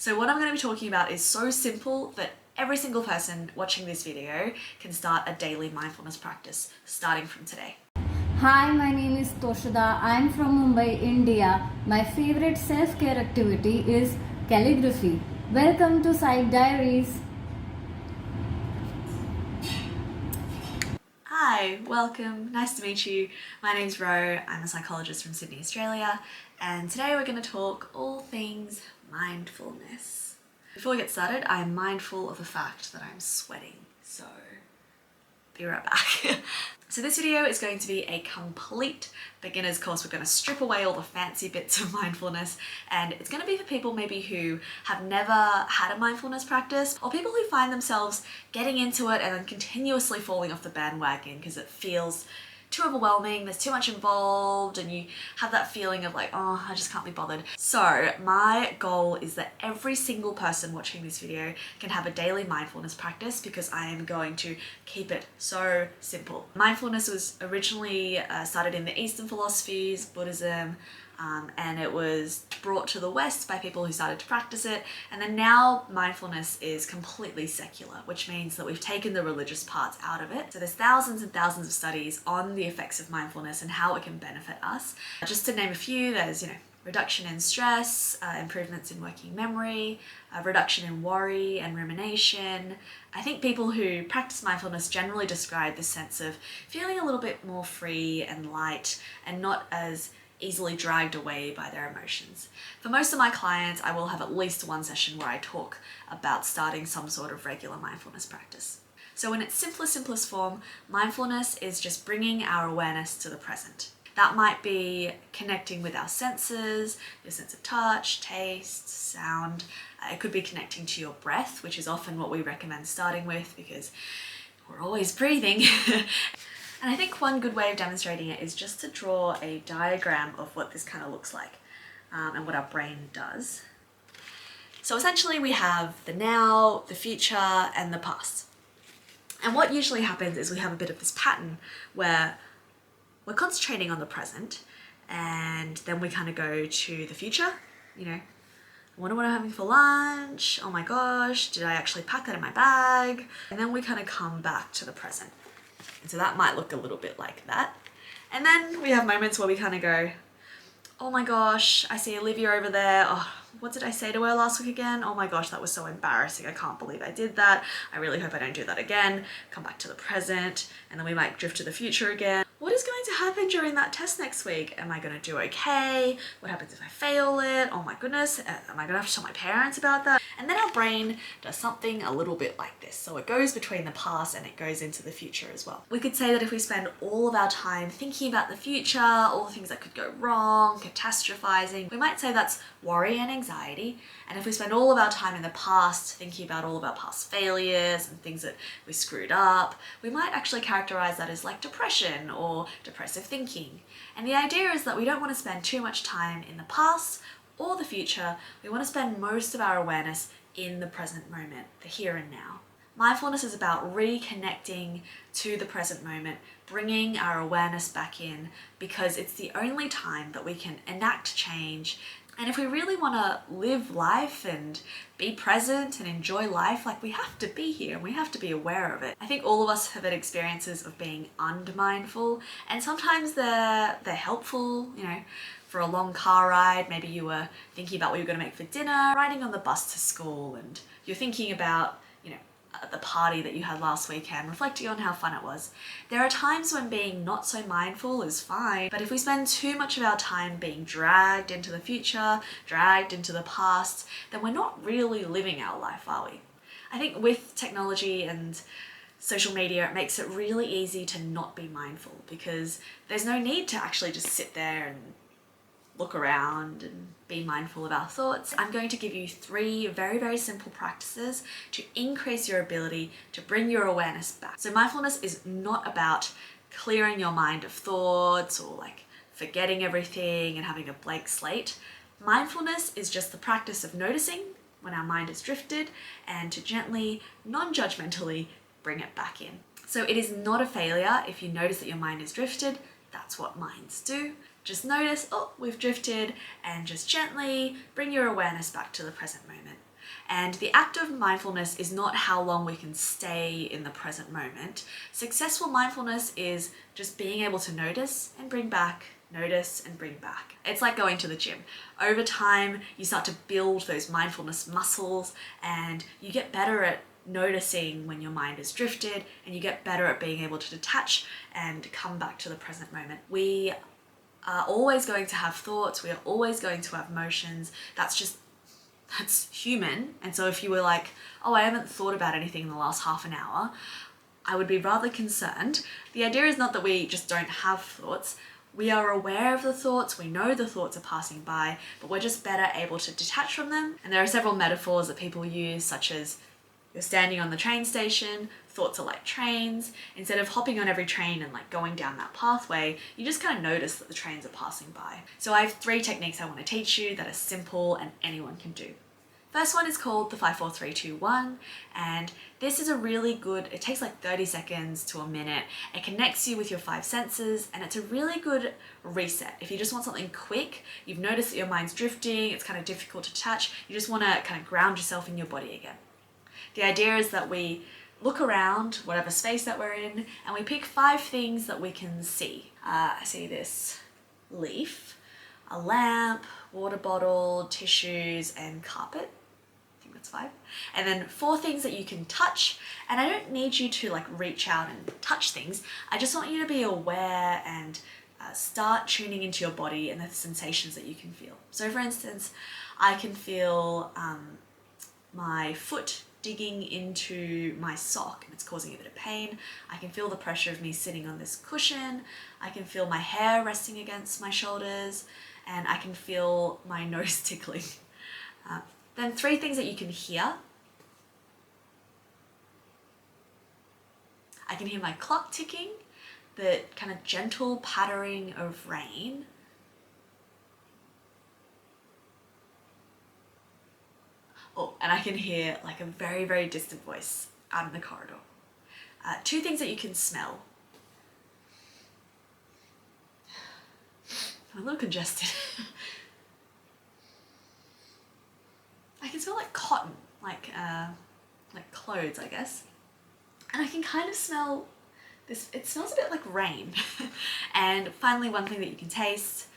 So what I'm going to be talking about is so simple that every single person watching this video can start a daily mindfulness practice starting from today. Hi, my name is Toshada. I'm from Mumbai, India. My favorite self-care activity is calligraphy. Welcome to Psych Diaries. Hi, welcome. Nice to meet you. My name's Ro. I'm a psychologist from Sydney, Australia, and today we're going to talk all things mindfulness. Before we get started, I'm mindful of the fact that I'm sweating, so be right back. So this video is going to be a complete beginner's course. We're going to strip away all the fancy bits of mindfulness, and it's going to be for people maybe who have never had a mindfulness practice, or people who find themselves getting into it and then continuously falling off the bandwagon because it feels too overwhelming, there's too much involved, and you have that feeling of like, oh, I just can't be bothered. So my goal is that every single person watching this video can have a daily mindfulness practice, because I am going to keep it so simple. Mindfulness was originally started in the Eastern philosophies, Buddhism, and it was brought to the West by people who started to practice it, and then now mindfulness is completely secular, which means that we've taken the religious parts out of it. So there's thousands and thousands of studies on the effects of mindfulness and how it can benefit us. Just to name a few, there's reduction in stress, improvements in working memory, reduction in worry and rumination. I think people who practice mindfulness generally describe this sense of feeling a little bit more free and light and not as easily dragged away by their emotions. For most of my clients, I will have at least one session where I talk about starting some sort of regular mindfulness practice. So in its simplest form, mindfulness is just bringing our awareness to the present. That might be connecting with our senses, your sense of touch, taste, sound. It could be connecting to your breath, which is often what we recommend starting with because we're always breathing. And I think one good way of demonstrating it is just to draw a diagram of what this kind of looks like and what our brain does. So essentially we have the now, the future, and the past. And what usually happens is we have a bit of this pattern where we're concentrating on the present, and then we kind of go to the future. I wonder what I'm having for lunch. Oh my gosh, did I actually pack that in my bag? And then we kind of come back to the present. And so that might look a little bit like that. And then we have moments where we kind of go, oh my gosh, I see Olivia over there. Oh, what did I say to her last week again? Oh my gosh, that was so embarrassing. I can't believe I did that. I really hope I don't do that again. Come back to the present. And then we might drift to the future again. What is going to happen during that test next week? Am I going to do okay? What happens if I fail it? Oh my goodness, am I going to have to tell my parents about that? And then our brain does something a little bit like this. So it goes between the past and it goes into the future as well. We could say that if we spend all of our time thinking about the future, all the things that could go wrong, catastrophizing, we might say that's worry and anxiety. And if we spend all of our time in the past thinking about all of our past failures and things that we screwed up, we might actually characterize that as like depression or depressive thinking. And the idea is that we don't want to spend too much time in the past or the future. We want to spend most of our awareness in the present moment, the here and now. Mindfulness is about reconnecting to the present moment, bringing our awareness back in, because it's the only time that we can enact change. And if we really want to live life and be present and enjoy life, like, we have to be here and we have to be aware of it. I think all of us have had experiences of being unmindful, and sometimes they're helpful, for a long car ride. Maybe you were thinking about what you were going to make for dinner, riding on the bus to school, and you're thinking about, the party that you had last weekend, reflecting on how fun it was. There are times when being not so mindful is fine, but if we spend too much of our time being dragged into the future, dragged into the past, then we're not really living our life, are we? I think with technology and social media, it makes it really easy to not be mindful, because there's no need to actually just sit there and look around and be mindful of our thoughts. I'm going to give you 3 very, very simple practices to increase your ability to bring your awareness back. So mindfulness is not about clearing your mind of thoughts or like forgetting everything and having a blank slate. Mindfulness is just the practice of noticing when our mind has drifted and to gently, non-judgmentally bring it back in. So it is not a failure if you notice that your mind has drifted. That's what minds do. Just notice, oh, we've drifted, and just gently bring your awareness back to the present moment. And the act of mindfulness is not how long we can stay in the present moment. Successful mindfulness is just being able to notice and bring back, notice and bring back. It's like going to the gym. Over time, you start to build those mindfulness muscles and you get better at noticing when your mind is drifted, and you get better at being able to detach and come back to the present moment. We are always going to have thoughts, we are always going to have emotions. That's human. And so if you were like, oh, I haven't thought about anything in the last half an hour, I would be rather concerned. The idea is not that we just don't have thoughts. We are aware of the thoughts, we know the thoughts are passing by, but we're just better able to detach from them. And there are several metaphors that people use, such as you're standing on the train station, thoughts are like trains. Instead of hopping on every train and like going down that pathway, you just kind of notice that the trains are passing by. So I have 3 techniques I want to teach you that are simple and anyone can do. First one is called the 5, 4, 3, 2, 1, and this is a really good, it takes like 30 seconds to a minute. It connects you with your 5 senses, and it's a really good reset. If you just want something quick, you've noticed that your mind's drifting, it's kind of difficult to touch, you just want to kind of ground yourself in your body again. The idea is that we look around whatever space that we're in and we pick 5 things that we can see. I see this leaf, a lamp, water bottle, tissues, and carpet. I think that's 5. And then 4 things that you can touch. And I don't need you to like reach out and touch things. I just want you to be aware and start tuning into your body and the sensations that you can feel. So for instance, I can feel my foot digging into my sock and it's causing a bit of pain. I can feel the pressure of me sitting on this cushion. I can feel my hair resting against my shoulders, and I can feel my nose tickling. Then 3 things that you can hear. I can hear my clock ticking, the kind of gentle pattering of rain. Oh, and I can hear like a very, very distant voice out in the corridor. 2 things that you can smell. I'm a little congested. I can smell like cotton, like clothes, I guess. And I can kind of smell this, it smells a bit like rain. And finally, 1 thing that you can taste.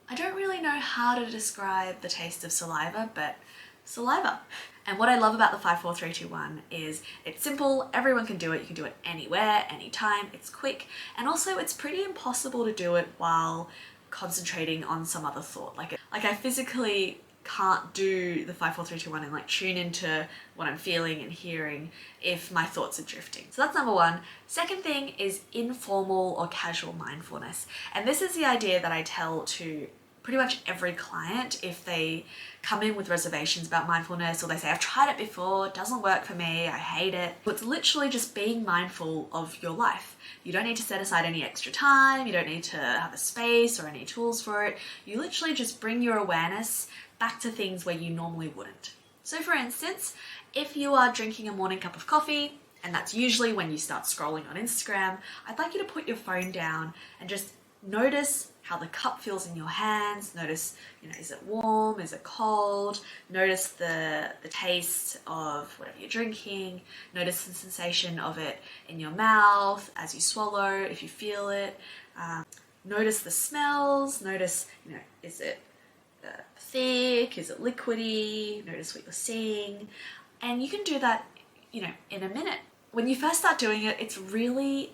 I don't really know how to describe the taste of saliva, but saliva. And what I love about the 5, 4, 3, 2, 1 is it's simple, everyone can do it, you can do it anywhere, anytime, it's quick, and also it's pretty impossible to do it while concentrating on some other thought. Like I physically can't do the 5, 4, 3, 2, 1 and like tune into what I'm feeling and hearing if my thoughts are drifting. So that's number 1. Second thing is informal or casual mindfulness. And this is the idea that I tell to pretty much every client if they come in with reservations about mindfulness, or they say, I've tried it before, it doesn't work for me, I hate it. It's literally just being mindful of your life. You don't need to set aside any extra time, you don't need to have a space or any tools for it. You literally just bring your awareness back to things where you normally wouldn't. So for instance, if you are drinking a morning cup of coffee, and that's usually when you start scrolling on Instagram, I'd like you to put your phone down and just notice how the cup feels in your hands. Notice, is it warm? Is it cold? Notice the taste of whatever you're drinking. Notice the sensation of it in your mouth as you swallow, if you feel it. Notice the smells. Notice, is it thick? Is it liquidy? Notice what you're seeing. And you can do that, in a minute. When you first start doing it, it's really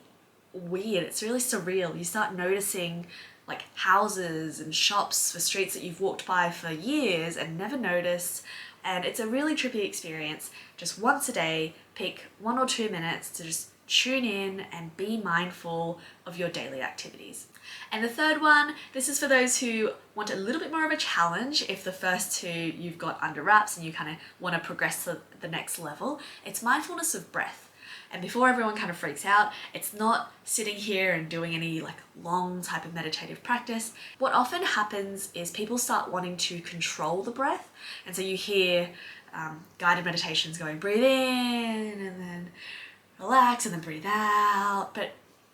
weird. It's really surreal. You start noticing like houses and shops for streets that you've walked by for years and never noticed. And it's a really trippy experience. Just once a day, pick 1 or 2 minutes to just tune in and be mindful of your daily activities. And the third one, this is for those who want a little bit more of a challenge. If the first 2 you've got under wraps and you kind of want to progress to the next level, it's mindfulness of breath. And before everyone kind of freaks out, it's not sitting here and doing any like long type of meditative practice. What often happens is people start wanting to control the breath. And so you hear guided meditations going, breathe in and then relax and then breathe out. But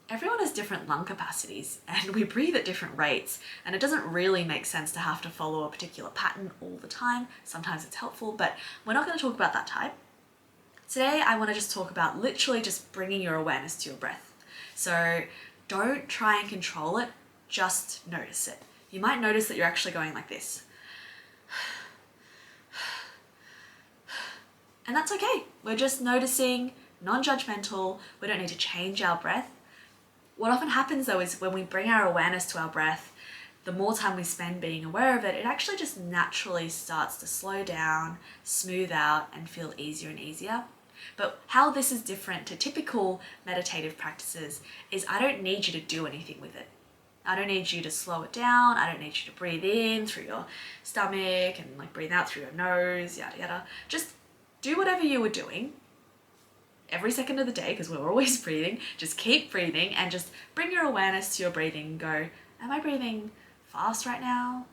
everyone has different lung capacities and we breathe at different rates, and it doesn't really make sense to have to follow a particular pattern all the time. Sometimes it's helpful, but we're not going to talk about that type. Today I want to just talk about literally just bringing your awareness to your breath. So don't try and control it, just notice it. You might notice that you're actually going like this. And that's okay. We're just noticing, non-judgmental. We don't need to change our breath. What often happens though is when we bring our awareness to our breath, the more time we spend being aware of it, it actually just naturally starts to slow down, smooth out, and feel easier and easier. But how this is different to typical meditative practices is I don't need you to do anything with it. I don't need you to slow it down. I don't need you to breathe in through your stomach and like breathe out through your nose, yada yada. Just do whatever you were doing every second of the day, because we're always breathing. Just keep breathing and just bring your awareness to your breathing. Go, am I breathing fast right now?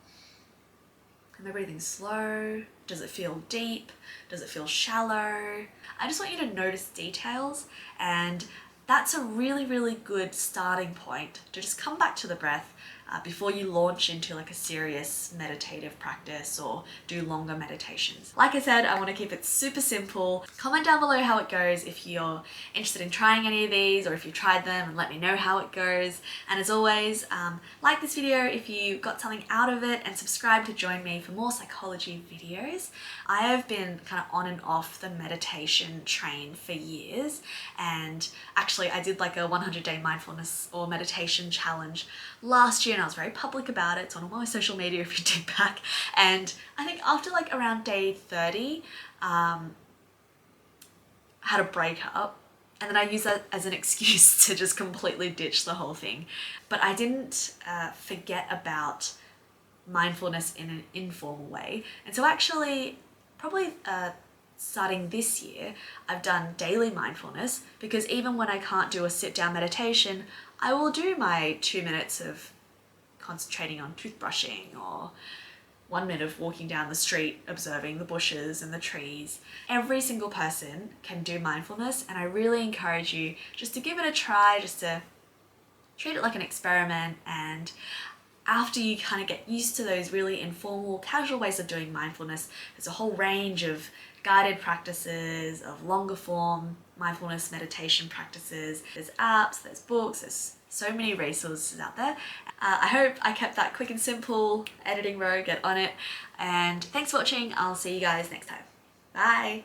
Am I breathing slow? Does it feel deep? Does it feel shallow? I just want you to notice details, and that's a really, really good starting point to just come back to the breath before you launch into like a serious meditative practice or do longer meditations. Like I said, I want to keep it super simple. Comment down below how it goes if you're interested in trying any of these, or if you tried them, and let me know how it goes. And as always, like this video if you got something out of it, and subscribe to join me for more psychology videos. I have been kind of on and off the meditation train for years, and actually I did like a 100-day mindfulness or meditation challenge last year, and I was very public about it. It's on all my social media if you dig back. And I think after like around day 30, I had a breakup, and then I used that as an excuse to just completely ditch the whole thing. But I didn't forget about mindfulness in an informal way. And so actually, probably starting this year, I've done daily mindfulness, because even when I can't do a sit-down meditation, I will do my 2 minutes of concentrating on toothbrushing, or 1 minute of walking down the street, observing the bushes and the trees. Every single person can do mindfulness, and I really encourage you just to give it a try, just to treat it like an experiment. And after you kind of get used to those really informal, casual ways of doing mindfulness, there's a whole range of guided practices, of longer form mindfulness meditation practices. There's apps, there's books, there's so many resources out there. I hope I kept that quick and simple. Editing row, get on it. And thanks for watching. I'll see you guys next time. Bye.